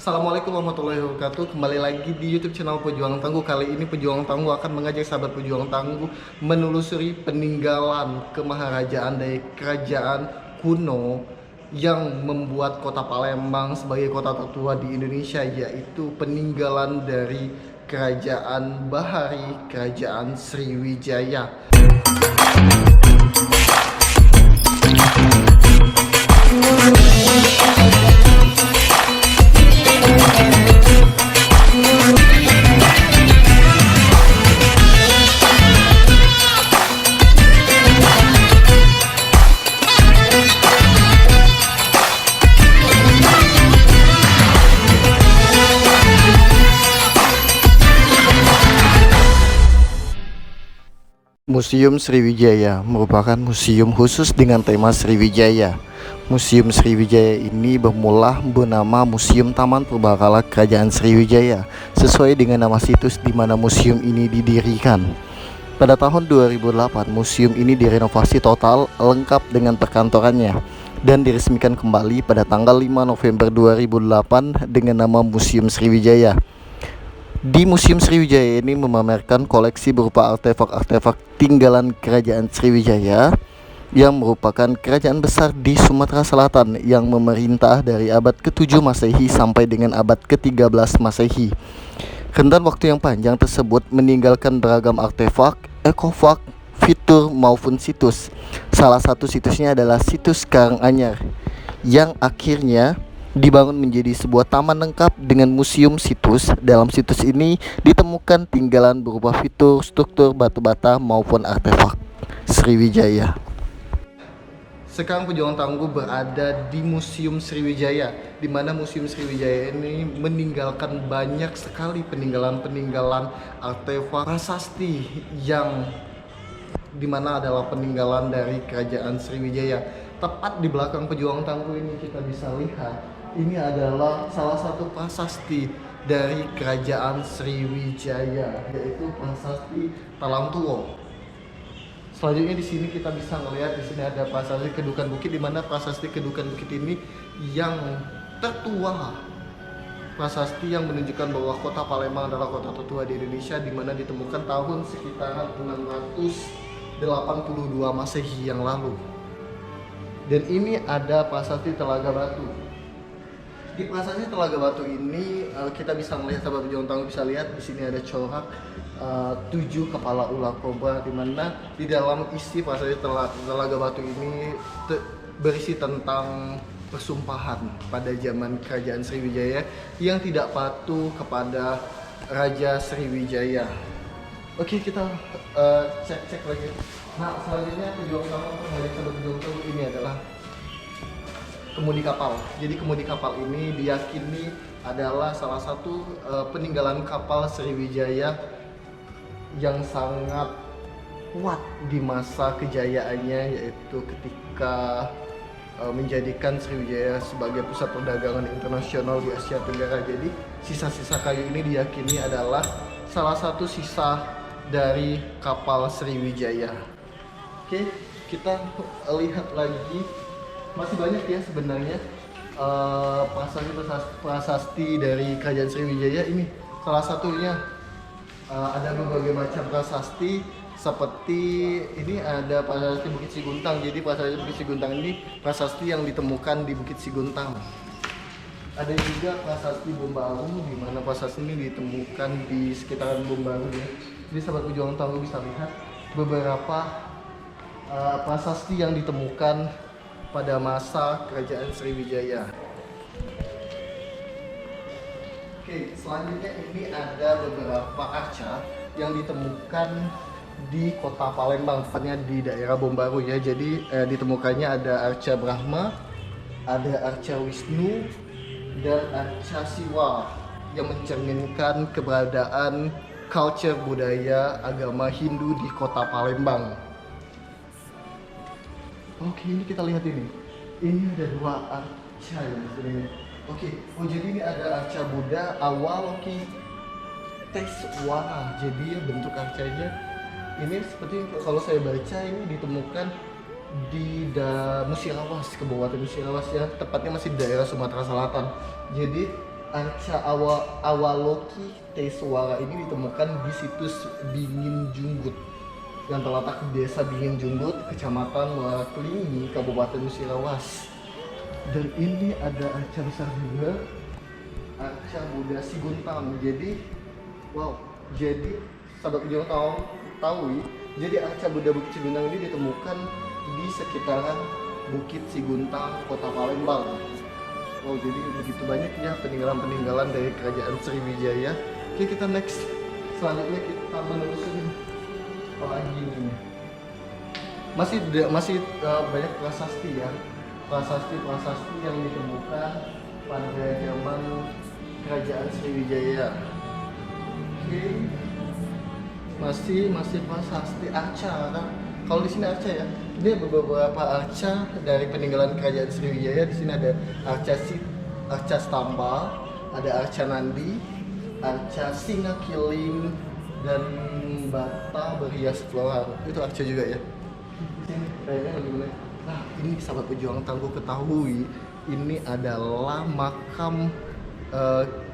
Assalamualaikum warahmatullahi wabarakatuh. Kembali lagi di YouTube channel Pejuang Tangguh. Kali ini Pejuang Tangguh akan mengajak sahabat Pejuang Tangguh menelusuri peninggalan kemaharajaan dari kerajaan kuno yang membuat kota Palembang sebagai kota tertua di Indonesia, yaitu peninggalan dari kerajaan Bahari, kerajaan Sriwijaya. Museum Sriwijaya merupakan museum khusus dengan tema Sriwijaya. Museum Sriwijaya ini bermula bernama Museum Taman Purbakala Kerajaan Sriwijaya, sesuai dengan nama situs di mana museum ini didirikan. Pada tahun 2008, museum ini direnovasi total lengkap dengan perkantorannya dan diresmikan kembali pada tanggal 5 November 2008 dengan nama Museum Sriwijaya. Di Museum Sriwijaya ini memamerkan koleksi berupa artefak-artefak tinggalan kerajaan Sriwijaya yang merupakan kerajaan besar di Sumatera Selatan yang memerintah dari abad ke-7 Masehi sampai dengan abad ke-13 Masehi. Rentan waktu yang panjang tersebut meninggalkan beragam artefak, ekofak, fitur maupun situs. Salah satu situsnya adalah situs Karanganyar yang akhirnya dibangun menjadi sebuah taman lengkap dengan museum situs. Dalam situs ini ditemukan tinggalan berupa fitur, struktur batu bata maupun artefak Sriwijaya. Sekarang Pejuang Tangguh berada di Museum Sriwijaya, di mana Museum Sriwijaya ini meninggalkan banyak sekali peninggalan-peninggalan artefak prasasti yang dimana adalah peninggalan dari kerajaan Sriwijaya. Tepat di belakang Pejuang Tangguh ini kita bisa lihat ini adalah salah satu prasasti dari kerajaan Sriwijaya, yaitu prasasti Talang Tuwo. Selanjutnya di sini kita bisa melihat di sini ada prasasti Kedukan Bukit, di mana prasasti Kedukan Bukit ini yang tertua. Prasasti yang menunjukkan bahwa kota Palembang adalah kota tertua di Indonesia, di mana ditemukan tahun sekitaran 682 Masehi yang lalu. Dan ini ada prasasti Telaga Batu. Di prasasti Telaga Batu ini kita bisa melihat, sahabat Pejuang Tangguh bisa lihat di sini ada corak 7 kepala ular kobra, di mana di dalam isi prasasti Telaga Batu ini berisi tentang persumpahan pada zaman kerajaan Sriwijaya yang tidak patuh kepada Raja Sriwijaya. Oke, kita cek lagi. Nah, selanjutnya Pejuang Tangguh kembali ke Pejuang Tangguh ini adalah kemudi kapal. Jadi kemudi kapal ini diyakini adalah salah satu peninggalan kapal Sriwijaya yang sangat kuat di masa kejayaannya, yaitu ketika menjadikan Sriwijaya sebagai pusat perdagangan internasional di Asia Tenggara. Jadi sisa-sisa kayu ini diyakini adalah salah satu sisa dari kapal Sriwijaya. Oke, kita lihat lagi. Masih banyak ya sebenarnya prasasti dari kerajaan Sriwijaya ini. Salah satunya ada berbagai macam prasasti, seperti ini ada prasasti Bukit Siguntang. Jadi prasasti Bukit Siguntang ini prasasti yang ditemukan di Bukit Siguntang. Ada juga prasasti Bombaru, di mana prasasti ini ditemukan di sekitaran Bombaru ya. Jadi sahabat Pejuang Tangguh bisa lihat beberapa prasasti yang ditemukan pada masa kerajaan Sriwijaya. Oke, selanjutnya ini ada beberapa arca yang ditemukan di kota Palembang, tepatnya di daerah Bombaru ya. Jadi ditemukannya ada arca Brahma, ada arca Wisnu, dan arca Siwa yang mencerminkan keberadaan culture budaya agama Hindu di kota Palembang. Oke, ini kita lihat ini. Ini ada dua arca ya sebenarnya. Oke, jadi ini ada arca Buddha awal Teswara. Jadi ya bentuk arcanya ini seperti kalau saya baca ini ditemukan di Musirawas, Kabupaten Musirawas ya, tepatnya masih di daerah Sumatera Selatan. Jadi Arca Awaloki Teswara ini ditemukan di situs Bingin Junggut yang terletak di Desa Bingin Junggut, Kecamatan Muara Kelingi, Kabupaten Musirawas. Dan ini ada arca besar juga, arca Buddha Siguntang. Jadi, wow, jadi sahabat pejuang tahu, jadi arca Buddha Bukit Siguntang ini ditemukan di sekitaran Bukit Siguntang, Kota Palembang. Oh, jadi begitu banyak ya peninggalan-peninggalan dari Kerajaan Sriwijaya. Oke, kita next. Selanjutnya kita menelusuri apa lagi ini. Masih banyak prasasti ya. Prasasti yang ditemukan pada zaman Kerajaan Sriwijaya. Oke. Masih prasasti arca kan. Kalau di sini arca ya. Ini beberapa arca dari peninggalan Kerajaan Sriwijaya. Di sini ada arca Stamba, ada arca Nandi, arca Singa Kiling, dan bata berhias floral. Itu arca juga ya. Sini kayaknya bagaimana? Nah, ini sahabat pejuang tangguh ketahui, ini adalah makam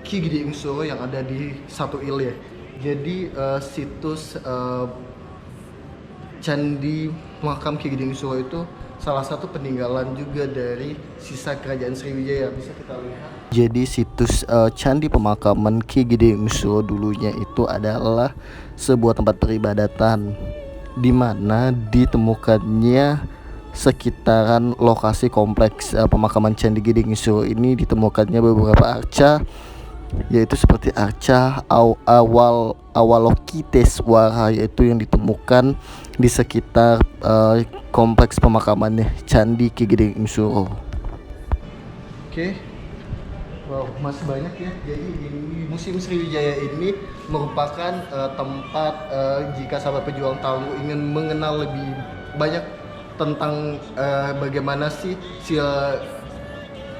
Ki Gede Suro yang ada di Satu Il ya. Jadi situs Candi Makam Ki Gede Suro itu salah satu peninggalan juga dari sisa Kerajaan Sriwijaya, bisa kita lihat. Jadi situs Candi Pemakaman Ki Gede Suro dulunya itu adalah sebuah tempat peribadatan di mana ditemukannya sekitaran lokasi kompleks pemakaman Candi Gede Suro ini ditemukannya beberapa arca, yaitu seperti arca Awaloki Teswara, yaitu yang ditemukan di sekitar kompleks pemakaman Candi Ki Gede Suro. Oke, wow, masih banyak ya. Jadi ini Museum Sriwijaya ini merupakan tempat jika sahabat pejuang tangguh ingin mengenal lebih banyak tentang bagaimana sih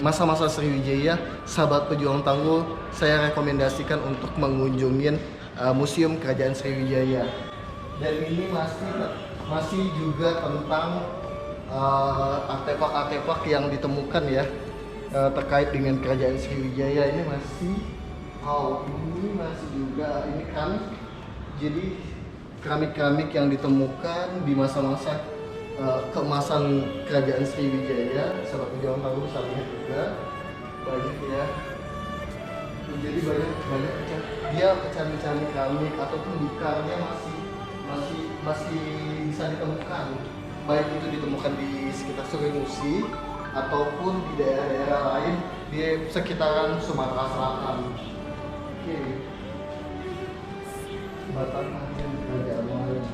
masa-masa Sriwijaya, sahabat pejuang tangguh saya rekomendasikan untuk mengunjungi Museum Kerajaan Sriwijaya. Dan ini masih juga tentang artefak-artefak yang ditemukan ya terkait dengan Kerajaan Sriwijaya. Ini masih juga ini keramik. Jadi keramik-keramik yang ditemukan di masa-masa keemasan Kerajaan Sriwijaya, sahabat pejuang tangguh bisa lihat juga banyak ya. Jadi banyak dia pecahan-pecahan keramik ataupun lukarnya masih bisa ditemukan, baik itu ditemukan di sekitar Sungai Musi ataupun di daerah-daerah lain di sekitaran Sumatera Selatan. Oke, Batam Kerajaan Lain.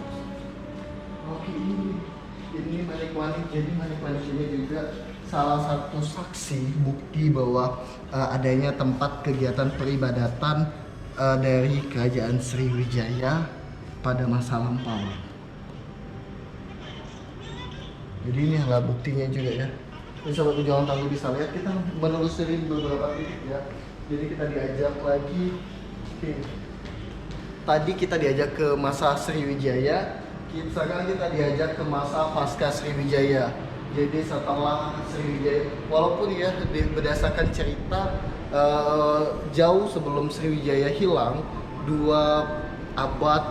Oke, ini Manikwanik. Jadi Manikwanik ini juga salah satu saksi bukti bahwa adanya tempat kegiatan peribadatan dari Kerajaan Sriwijaya pada masa lampau. Jadi ini adalah buktinya juga ya. Jadi sahabat pejuang tangguh bisa lihat, kita menelusuri beberapa titik ya. Jadi kita diajak lagi. Oke. Tadi kita diajak ke masa Sriwijaya, sekarang kita diajak ke masa pasca Sriwijaya. Jadi setelah Sriwijaya, walaupun ya berdasarkan cerita jauh sebelum Sriwijaya hilang, dua abad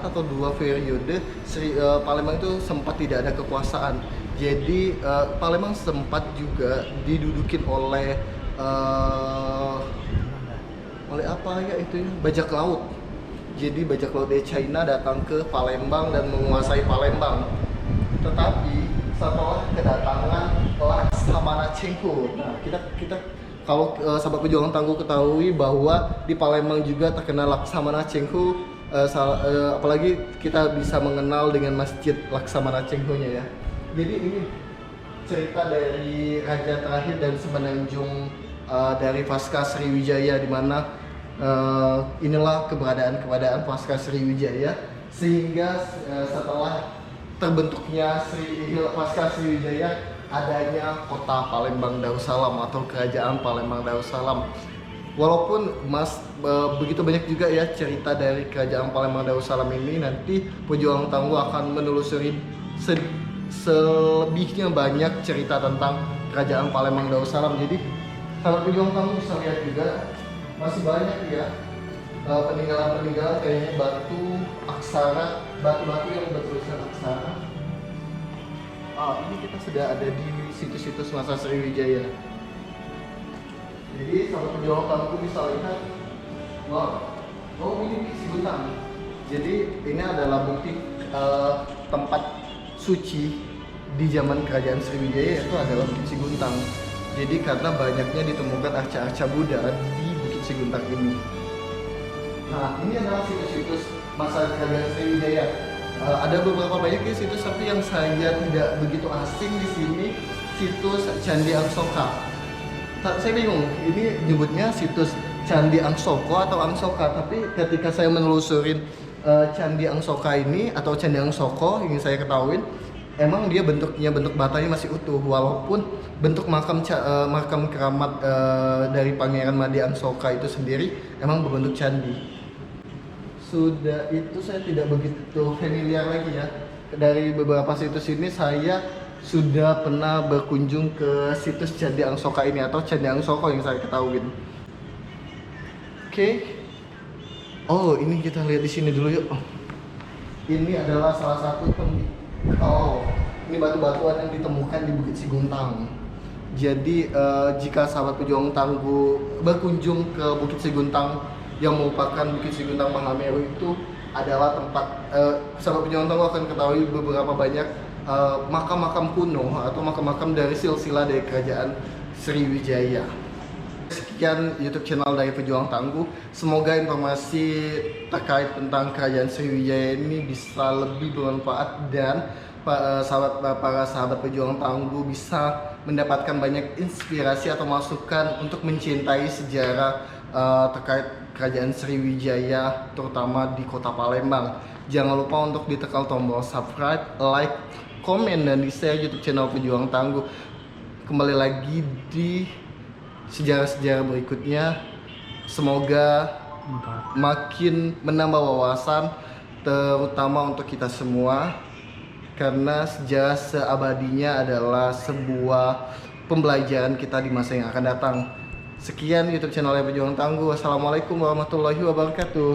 atau dua periode Palembang itu sempat tidak ada kekuasaan. Jadi Palembang sempat juga didudukin oleh apa ya itu ya, bajak laut. Jadi bajak laut dari China datang ke Palembang dan menguasai Palembang. Tetapi setelah kedatangan Laksamana Chengho, nah kita kalau sahabat pejuang tangguh ketahui bahwa di Palembang juga terkenal Laksamana Chengho, apalagi kita bisa mengenal dengan Masjid Laksamana Chengho-nya ya. Jadi ini cerita dari raja terakhir dan semenanjung dari pasca Sriwijaya, di mana inilah keberadaan pasca Sriwijaya, sehingga setelah terbentuknya pasca Sriwijaya adanya kota Palembang Darussalam atau Kerajaan Palembang Darussalam. Walaupun begitu banyak juga ya cerita dari Kerajaan Palembang Darussalam ini, nanti pejuang tangguh akan menelusuri selebihnya banyak cerita tentang Kerajaan Palembang Darussalam. Jadi kalau pejuang tangguh bisa lihat juga masih banyak ya peninggalan-peninggalan kayaknya batu aksara, batu-batu yang bertulisan aksara. Ini kita sudah ada di situs-situs masa Sriwijaya. Jadi sahabat pejuang tangguh bisa lihat, ini bukit Siguntang. Jadi ini adalah bukti tempat suci di zaman kerajaan Sriwijaya, yaitu adalah Bukit Siguntang. Jadi karena banyaknya ditemukan arca-arca Buddha di Bukit Siguntang ini. Nah, ini adalah situs-situs masa kerajaan Sriwijaya. Ada beberapa banyak ya situs, tapi yang saya tidak begitu asing di sini situs Candi Angsoka. Saya bingung, ini nyebutnya situs Candi Angsoko atau Angsoka, tapi ketika saya menelusurin Candi Angsoka ini atau Candi Angsoko yang saya ketahui, emang dia bentuknya, bentuk batanya masih utuh, walaupun bentuk makam keramat dari Pangeran Made Angsoka itu sendiri emang berbentuk candi. Sudah itu saya tidak begitu familiar lagi ya. Dari beberapa situs ini saya sudah pernah berkunjung ke situs Candi Angsoka ini atau Candi Angsoko yang saya ketahui. Oke. Oh, ini kita lihat di sini dulu yuk. Ini adalah salah satu ini batu-batuan yang ditemukan di Bukit Siguntang. Jadi jika sahabat pejuang tangguh berkunjung ke Bukit Siguntang yang merupakan Bukit Siguntang Mahameru, itu adalah tempat sahabat pejuang tangguh akan ketahui beberapa banyak makam-makam kuno atau makam-makam dari silsilah dari kerajaan Sriwijaya. Sekian YouTube channel dari Pejuang Tangguh. Semoga informasi terkait tentang kerajaan Sriwijaya ini bisa lebih bermanfaat dan para sahabat pejuang tangguh bisa mendapatkan banyak inspirasi atau masukan untuk mencintai sejarah terkait kerajaan Sriwijaya, terutama di Kota Palembang. Jangan lupa untuk ditekan tombol subscribe, like, komen, dan di-share YouTube channel Pejuang Tangguh. Kembali lagi di sejarah-sejarah berikutnya. Semoga makin menambah wawasan, terutama untuk kita semua, karena sejarah seabadinya adalah sebuah pembelajaran kita di masa yang akan datang. Sekian YouTube channel Pejuang Tangguh. Wassalamualaikum warahmatullahi wabarakatuh.